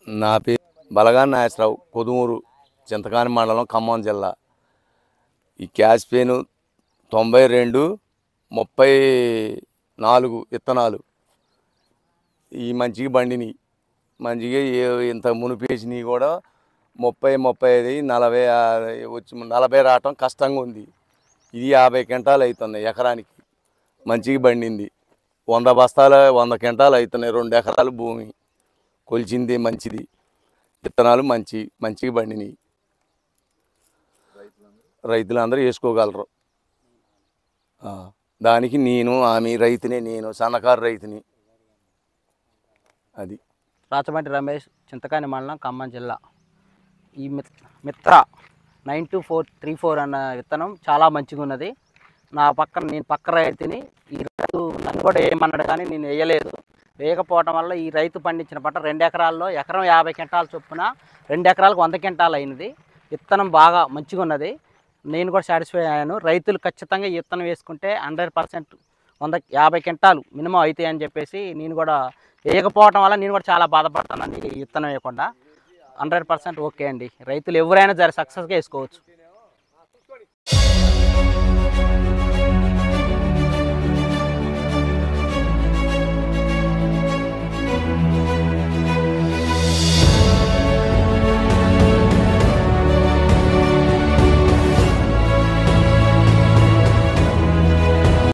నా పేరు బలగాని నాగేశ్వరరావు, పొదుమూరు, చింతకాని మండలం, ఖమ్మం జిల్లా. ఈ క్యాష్ పెయిన్ 92 34 విత్తనాలు ఈ మంచిగా బండిని మంచిగా ఇంత మునిపేసినవి కూడా 30, 35, 40 వచ్చి 40 రావటం కష్టంగా ఉంది. ఇది 50 క్వింటాలు అవుతున్నాయి ఎకరానికి. మంచిగా బండింది. 100 బస్తాలు 100 క్వింటాలు అవుతున్నాయి. 2 ఎకరాలు భూమి కొలిచింది మంచిది. విత్తనాలు మంచిగా బండినాయి. రైతులందరూ వేసుకోగలరు. దానికి నేను రైతునే, నేను సన్నకారు రైతుని. అది రాచబంటి రమేష్, చింతకాని మండలం, ఖమ్మం జిల్లా. ఈ మిత్ర 92434 అన్న విత్తనం చాలా మంచిగా ఉన్నది. నేను పక్క రైతుని. ఈ రైతు నన్ను కూడా వేయమన్నాడు కానీ నేను వేయలేదు. వేయకపోవటం వల్ల ఈ రైతు పండించిన పంట 2 ఎకరాల్లో ఎకరం 50 క్వింటాలు చొప్పున 2 ఎకరాలకు 100 క్వింటాలు అయినది. విత్తనం బాగా మంచిగా ఉన్నది. నేను కూడా సాటిస్ఫై అయ్యాను. రైతులు ఖచ్చితంగా ఈ విత్తనం వేసుకుంటే 100% 50 క్వింటాలు మినిమం అవుతాయి అని చెప్పేసి నేను కూడా వేయకపోవటం వల్ల నేను కూడా చాలా బాధపడుతున్నాను. ఈ విత్తనం వేయకుండా 100% ఓకే అండి. రైతులు ఎవరైనా సక్సెస్గా వేసుకోవచ్చు.